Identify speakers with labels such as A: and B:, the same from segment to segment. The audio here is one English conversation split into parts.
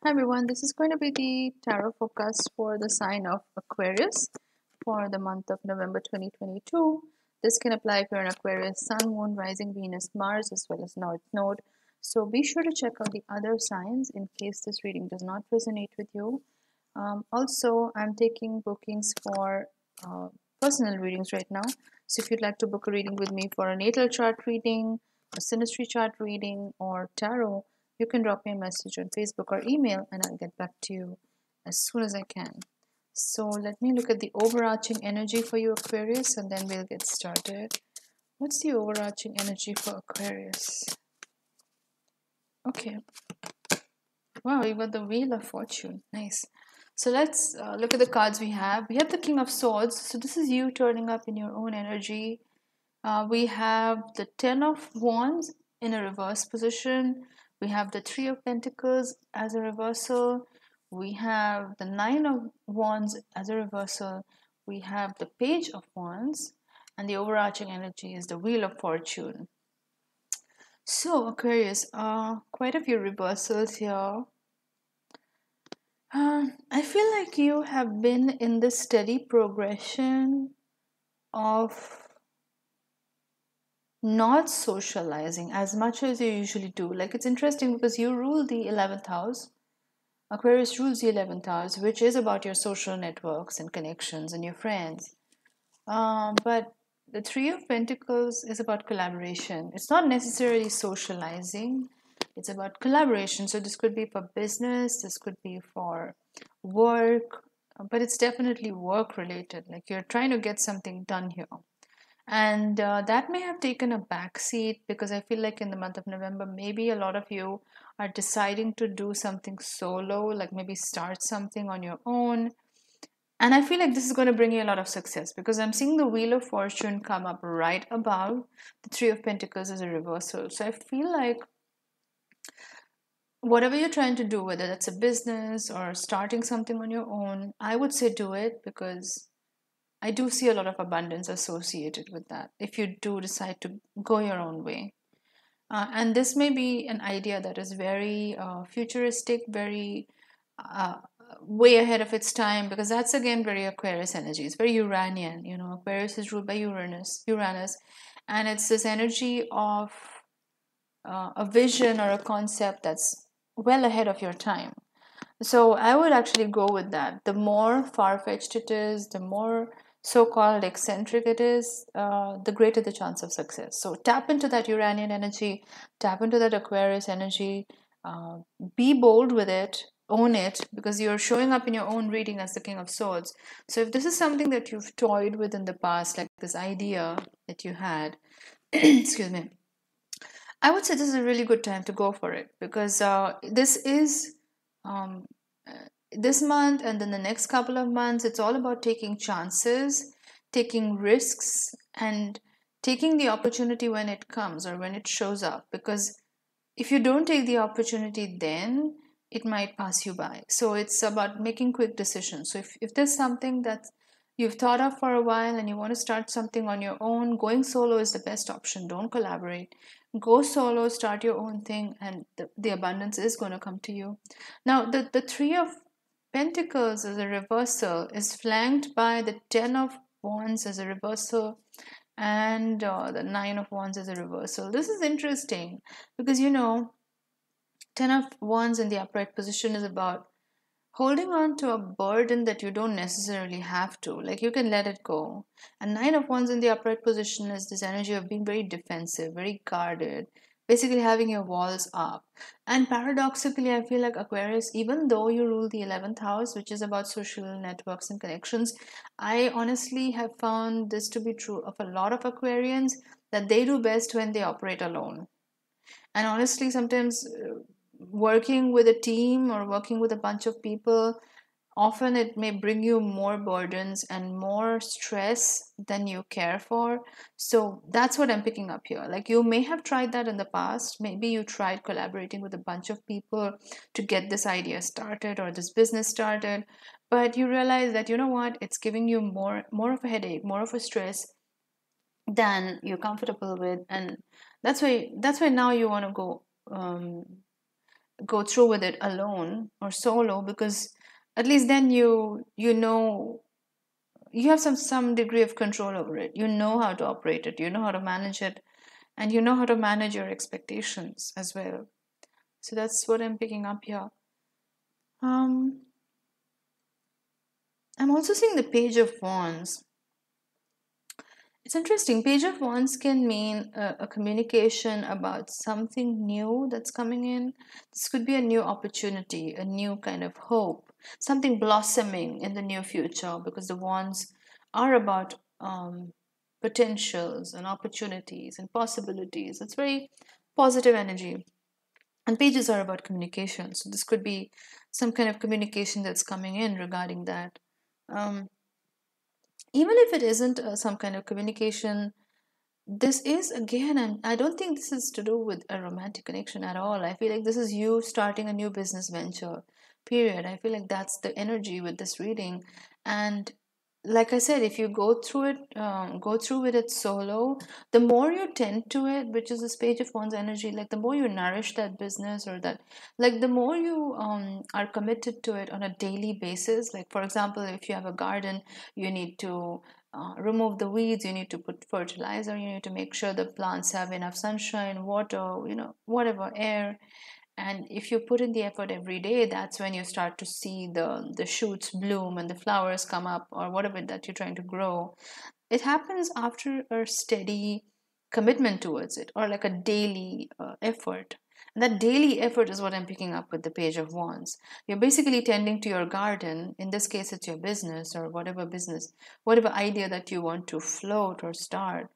A: Hi everyone, this is going to be the tarot forecast for the sign of Aquarius for the month of November 2022. This can apply if you're an Aquarius Sun, Moon, Rising, Venus, Mars, as well as North Node. So be sure to check out the other signs in case this reading does not resonate with you. Also, I'm taking bookings for personal readings right now. So if you'd like to book a reading with me for a natal chart reading, a synastry chart reading, or tarot, you can drop me a message on Facebook or email and I'll get back to you as soon as I can. So let me look at the overarching energy for you, Aquarius, and then we'll get started. What's the overarching energy for Aquarius? Okay. Wow, you got the Wheel of Fortune. Nice. So let's look at the cards we have. We have the King of Swords. So this is you turning up in your own energy. We have the Ten of Wands in a reverse position. We have the Three of Pentacles as a reversal. We have the Nine of Wands as a reversal. We have the Page of Wands. And the overarching energy is the Wheel of Fortune. So, Aquarius, quite a few reversals here. I feel like you have been in this steady progression of not socializing as much as you usually do. Like, it's interesting because you rule the 11th house. Aquarius rules the 11th house, which is about your social networks and connections and your friends. But the Three of Pentacles is about collaboration. It's not necessarily socializing, it's about collaboration. So, this could be for business, this could be for work, but it's definitely work related. Like you're trying to get something done here. And that may have taken a backseat because I feel like in the month of November, maybe a lot of you are deciding to do something solo, like maybe start something on your own. And I feel like this is going to bring you a lot of success because I'm seeing the Wheel of Fortune come up right above the Three of Pentacles as a reversal. So I feel like whatever you're trying to do, whether that's a business or starting something on your own, I would say do it because I do see a lot of abundance associated with that if you do decide to go your own way. And this may be an idea that is very futuristic, very uh, way ahead of its time, because that's again very Aquarius energy. It's very Uranian. You know, Aquarius is ruled by Uranus, and it's this energy of a vision or a concept that's well ahead of your time. So I would actually go with that. The more far-fetched it is, the more so-called eccentric it is, the greater the chance of success. So tap into that Uranian energy, tap into that Aquarius energy, uh, be bold with it, own it, because you're showing up in your own reading as the King of Swords. So if this is something that you've toyed with in the past, like this idea that you had, excuse me, I would say this is a really good time to go for it because this is um, this month and then the next couple of months. It's all about taking chances, taking risks, and taking the opportunity when it comes or when it shows up. Because if you don't take the opportunity, then it might pass you by. So it's about making quick decisions. So if there's something that you've thought of for a while and you want to start something on your own, going solo is the best option. Don't collaborate. Go solo, start your own thing, and the abundance is going to come to you. Now, the Three of Pentacles as a reversal is flanked by the Ten of Wands as a reversal and the Nine of Wands as a reversal. This is interesting because you know, Ten of Wands in the upright position is about holding on to a burden that you don't necessarily have to, like you can let it go. And Nine of Wands in the upright position is this energy of being very defensive, very guarded, basically having your walls up. And paradoxically, I feel like Aquarius, even though you rule the 11th house, which is about social networks and connections, I honestly have found this to be true of a lot of Aquarians, that they do best when they operate alone. And honestly, sometimes working with a team or working with a bunch of people, often it may bring you more burdens and more stress than you care for. So that's what I'm picking up here. Like you may have tried that in the past. Maybe you tried collaborating with a bunch of people to get this idea started or this business started, but you realize that you know what, it's giving you more of a headache, more of a stress than you're comfortable with, and that's why now you want to go go through with it alone or solo, because at least then you know, you have some degree of control over it. You know how to operate it, you know how to manage it, and you know how to manage your expectations as well. So that's what I'm picking up here. um I'm also seeing the Page of Wands. It's interesting. Page of Wands can mean a communication about something new that's coming in. This could be a new opportunity, a new kind of hope, something blossoming in the near future, because the Wands are about potentials and opportunities and possibilities. It's very positive energy. And pages are about communication. So this could be some kind of communication that's coming in regarding that. Um, Even if it isn't some kind of communication, this is again, and I don't think this is to do with a romantic connection at all. I feel like this is you starting a new business venture, period. I feel like that's the energy with this reading. And like I said, if you go through with it solo, the more you tend to it, which is this Page of Wands energy, like the more you nourish that business, or that, like the more you are committed to it on a daily basis. Like for example, if you have a garden, you need to remove the weeds, you need to put fertilizer, you need to make sure the plants have enough sunshine, water, whatever, air. And if you put in the effort every day, that's when you start to see the shoots bloom and the flowers come up, or whatever that you're trying to grow. It happens after a steady commitment towards it, or like a daily effort. And that daily effort is what I'm picking up with the Page of Wands. You're basically tending to your garden. In this case, it's your business, or whatever business, whatever idea that you want to float or start.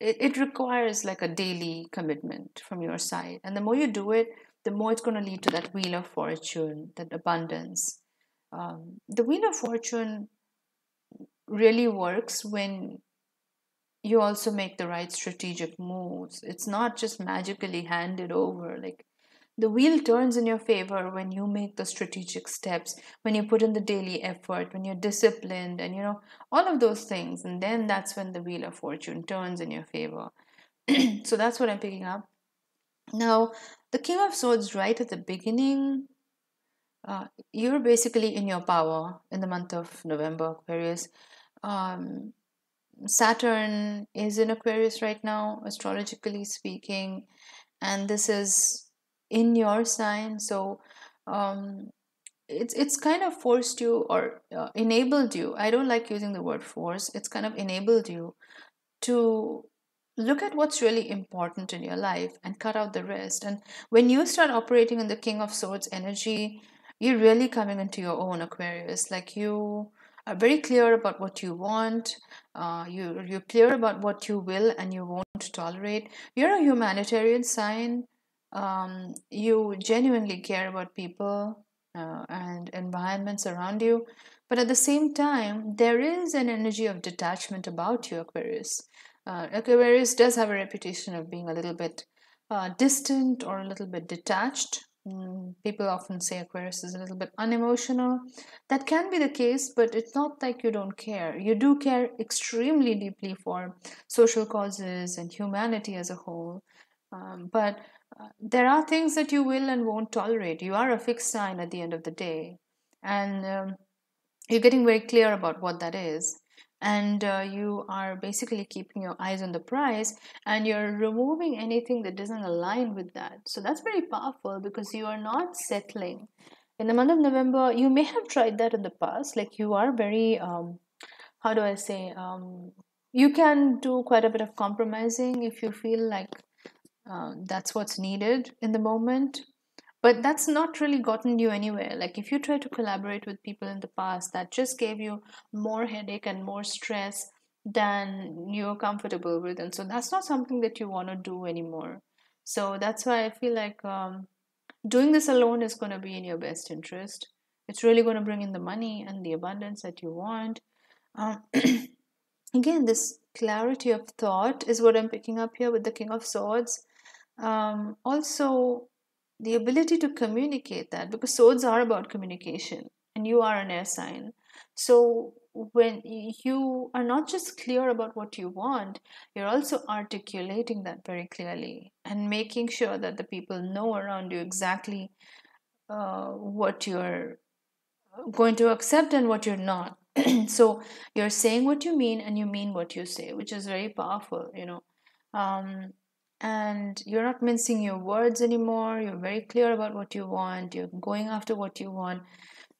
A: It requires like a daily commitment from your side. And the more you do it, the more it's going to lead to that Wheel of Fortune, that abundance. The Wheel of Fortune really works when you also make the right strategic moves. It's not just magically handed over. Like the wheel turns in your favor when you make the strategic steps, when you put in the daily effort, when you're disciplined, and all of those things. And then that's when the Wheel of Fortune turns in your favor. So that's what I'm picking up. Now, the King of Swords, right at the beginning, you're basically in your power in the month of November, Aquarius. Um, Saturn is in Aquarius right now, astrologically speaking, and this is in your sign. So um, it's kind of forced you, or enabled you. I don't like using the word force. It's kind of enabled you to look at what's really important in your life and cut out the rest. And when you start operating in the King of Swords energy, you're really coming into your own, Aquarius. Like you are very clear about what you want. You're clear about what you will and you won't tolerate. You're a humanitarian sign. You genuinely care about people and environments around you. But at the same time, there is an energy of detachment about you, Aquarius. Aquarius does have a reputation of being a little bit distant or a little bit detached. People often say Aquarius is a little bit unemotional. That can be the case, but it's not like you don't care. You do care extremely deeply for social causes and humanity as a whole. But there are things that you will and won't tolerate. You are a fixed sign at the end of the day. And you're getting very clear about what that is. And you are basically keeping your eyes on the prize, and you're removing anything that doesn't align with that. So that's very powerful, because you are not settling. In the month of November, you may have tried that in the past. Like you are very, how do I say, you can do quite a bit of compromising if you feel like that's what's needed in the moment. But that's not really gotten you anywhere. Like if you try to collaborate with people in the past, that just gave you more headache and more stress than you're comfortable with. And so that's not something that you want to do anymore. So that's why I feel like doing this alone is going to be in your best interest. It's really going to bring in the money and the abundance that you want. um, Again, this clarity of thought is what I'm picking up here with the King of Swords. Also, the ability to communicate that, because swords are about communication and you are an air sign. So when you are not just clear about what you want, you're also articulating that very clearly and making sure that the people know around you exactly what you're going to accept and what you're not. So you're saying what you mean and you mean what you say, which is very powerful, you know. And you're not mincing your words anymore. You're very clear about what you want. You're going after what you want.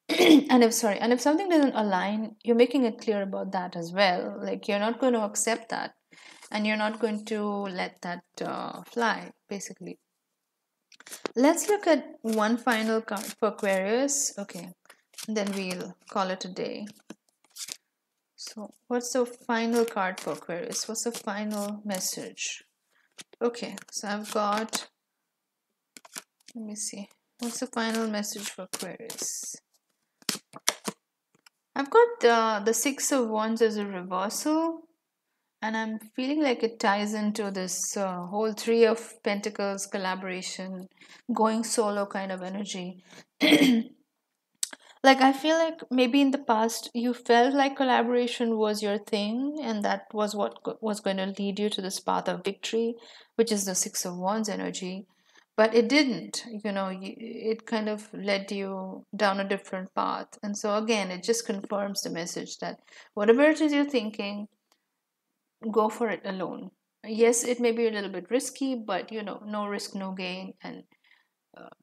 A: And if something doesn't align, you're making it clear about that as well. Like, you're not going to accept that, and you're not going to let that fly, basically. Let's look at one final card for Aquarius. Okay, then we'll call it a day. So what's the final card for Aquarius? What's the final message? Okay, so I've got, let me see, what's the final message for Aquarius? I've got the Six of Wands as a reversal, and I'm feeling like it ties into this whole Three of Pentacles collaboration, going solo kind of energy. Like, I feel like maybe in the past you felt like collaboration was your thing, and that was what was going to lead you to this path of victory, which is the Six of Wands energy. But it didn't, you know, it kind of led you down a different path. And so, again, it just confirms the message that whatever it is you're thinking, go for it alone. Yes, it may be a little bit risky, but, you know, no risk, no gain. And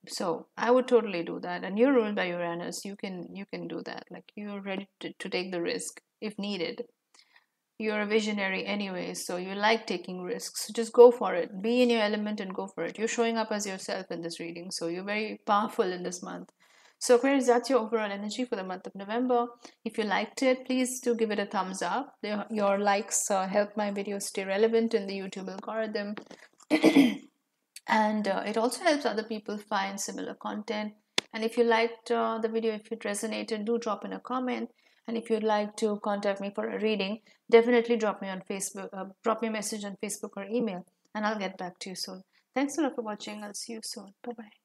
A: so I would totally do that. And you're ruled by Uranus. You can do that. Like, you're ready to take the risk if needed. You're a visionary anyway, so you like taking risks. So just go for it. Be in your element and go for it. You're showing up as yourself in this reading, so you're very powerful in this month. So Aquarius, that's your overall energy for the month of November. If you liked it, please do give it a thumbs up. Your likes help my videos stay relevant in the YouTube algorithm. And it also helps other people find similar content. And if you liked the video, if it resonated, do drop in a comment. And if you'd like to contact me for a reading, definitely drop me on Facebook, drop me a message on Facebook or email, and I'll get back to you soon. Thanks a lot for watching. I'll see you soon. Bye bye.